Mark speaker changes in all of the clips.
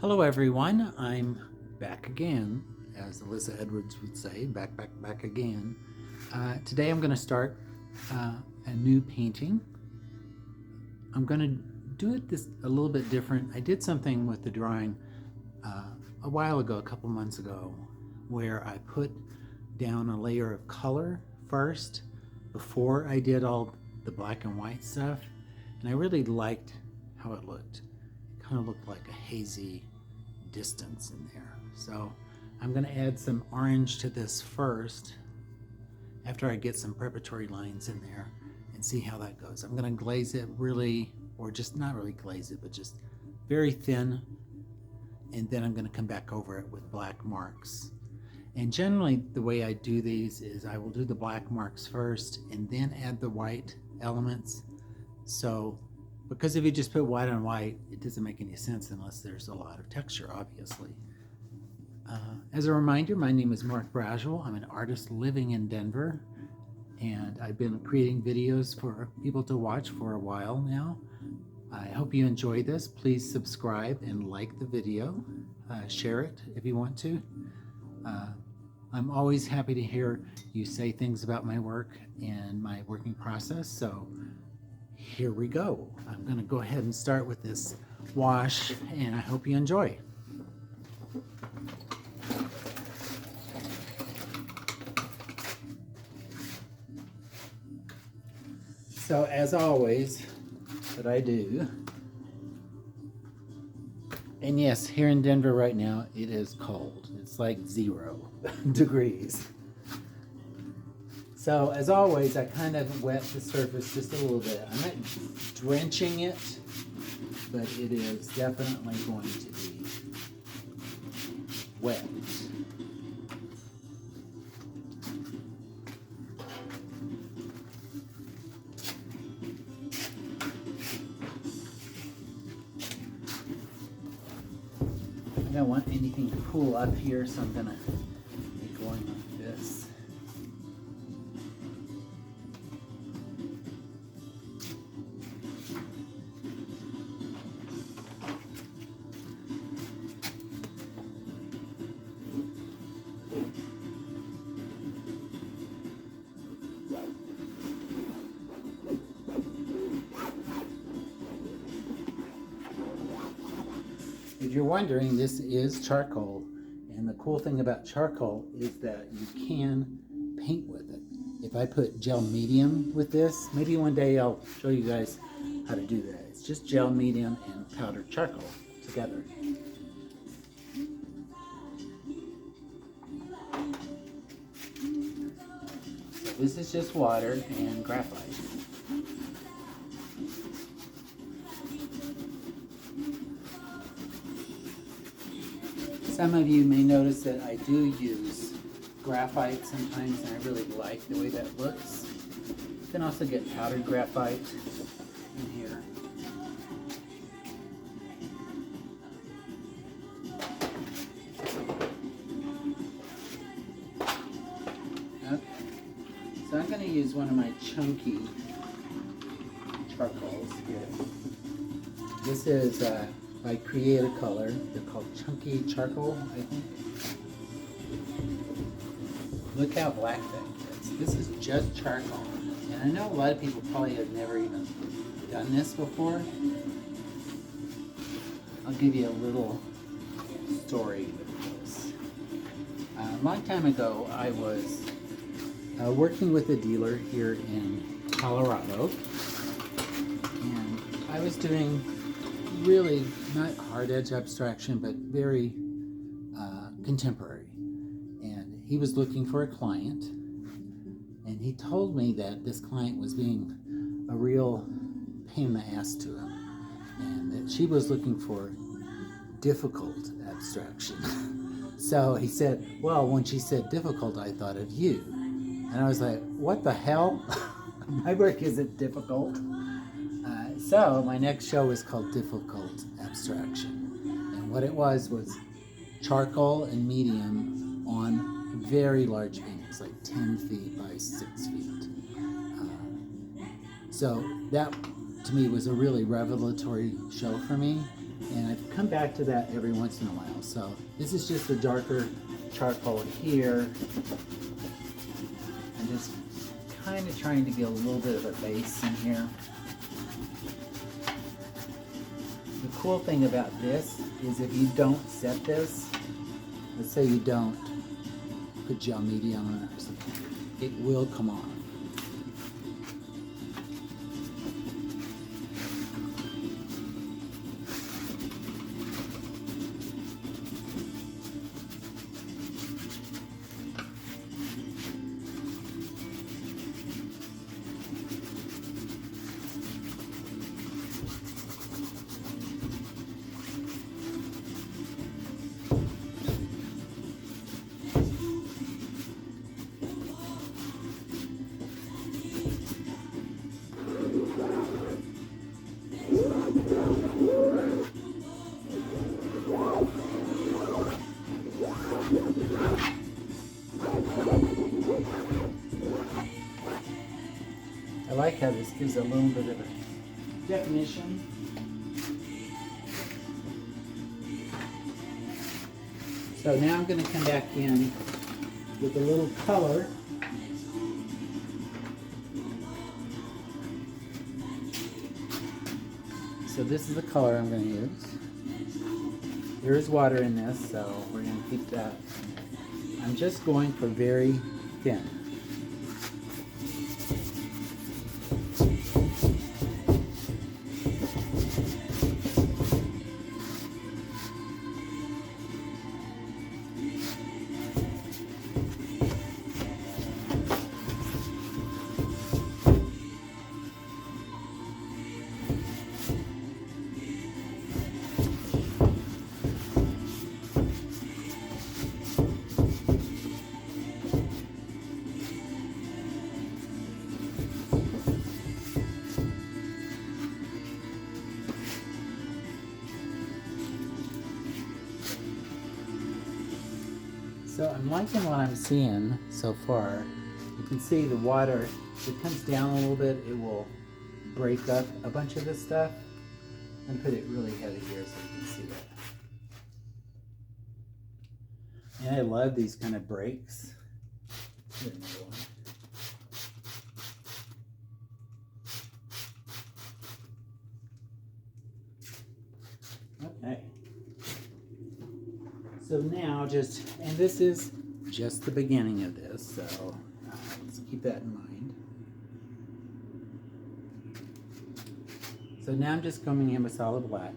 Speaker 1: Hello everyone, I'm back again, as Alyssa Edwards would say, back again. Today I'm going to start a new painting. I'm going to do it a little bit different. I did something with the drawing a while ago, a couple months ago, where I put down a layer of color first before I did all the black and white stuff, and I really liked how it looked. It kind of looked like a hazy distance in there. So I'm going to add some orange to this first after I get some preparatory lines in there and see how that goes. I'm going to glaze it really, or just not really glaze it, but just very thin, and then I'm going to come back over it with black marks. And generally the way I do these is I will do the black marks first and then add the white elements. So because if you just put white on white, it doesn't make any sense unless there's a lot of texture, obviously. As a reminder, my name is Mark Braswell. I'm an artist living in Denver, and I've been creating videos for people to watch for a while now. I hope you enjoy this. Please subscribe and like the video. Share it if you want to. I'm always happy to hear you say things about my work and my working process, so here we go. I'm going to go ahead and start with this wash, and I hope you enjoy. So as always, what I do, and yes, here in Denver right now, it is cold. It's like 0 degrees. So as always, I kind of wet the surface just a little bit. I'm not drenching it, but it is definitely going to be wet. I don't want anything to pool up here, so I'm gonna be going like this. If you're wondering, this is charcoal, and the cool thing about charcoal is that you can paint with it. If I put gel medium with this, maybe one day I'll show you guys how to do that. It's just gel medium and powdered charcoal together. So this is just water and graphite. Some of you may notice that I do use graphite sometimes, and I really like the way that looks. You can also get powdered graphite in here. Okay. So I'm going to use one of my chunky charcoals here. This is by Create a Color. They're called Chunky Charcoal, I think. Look how black that is. This is just charcoal. And I know a lot of people probably have never even done this before. I'll give you a little story with this. A long time ago, I was working with a dealer here in Colorado. And I was doing really not hard edge abstraction, but very contemporary. And he was looking for a client, and he told me that this client was being a real pain in the ass to him, and that she was looking for difficult abstraction. So he said, well, when she said difficult, I thought of you. And I was like, what the hell? My work isn't difficult. So my next show was called Difficult Abstraction, and what it was charcoal and medium on very large paintings, like 10 feet by 6 feet. So that to me was a really revelatory show for me, And I've come back to that every once in a while. So this is just a darker charcoal here. I'm just kind of trying to get a little bit of a base in here. The cool thing about this is if you don't set this, let's say you don't put gel media on it or something, it will come off. I like how this gives a little bit of a definition. So now I'm going to come back in with a little color. So this is the color I'm going to use. There is water in this, so we're going to keep that. I'm just going for very thin. So I'm liking what I'm seeing so far. You can see the water, if it comes down a little bit, it will break up a bunch of this stuff. And put it really heavy here so you can see it. And I love these kind of breaks. Here's another one. Okay. So now and this is just the beginning of this, so let's keep that in mind. So now I'm just coming in with solid black.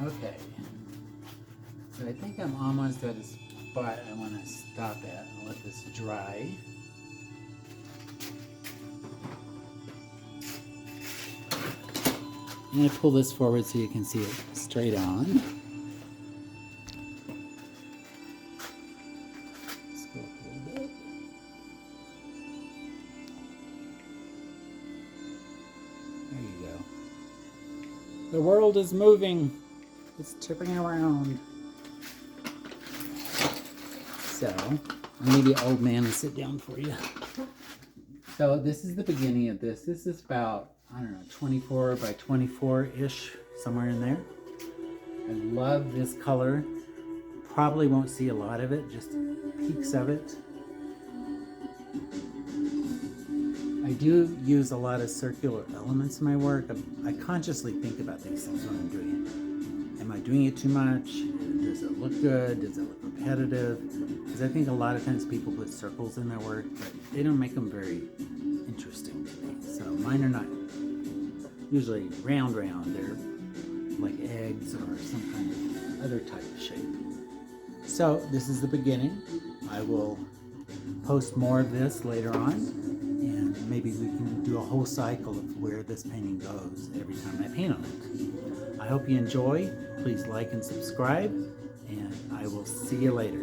Speaker 1: Okay, so I think I'm almost at a spot I want to stop at and let this dry. I'm going to pull this forward so you can see it straight on. Let's go up a little bit. There you go. The world is moving. It's tipping around. So, I need the old man to sit down for you. So this is the beginning of this. This is about, I don't know, 24 by 24-ish, somewhere in there. I love this color. Probably won't see a lot of it, just peaks of it. I do use a lot of circular elements in my work. I consciously think about these things when I'm doing it. Am I doing it too much? Does it look good? Does it look repetitive? Because I think a lot of times people put circles in their work, but they don't make them very interesting to me. So mine are not usually round. They're like eggs or some kind of other type of shape. So this is the beginning. I will post more of this later on, and maybe we can do a whole cycle of where this painting goes every time I paint on it. I hope you enjoy. Please like and subscribe, and I will see you later.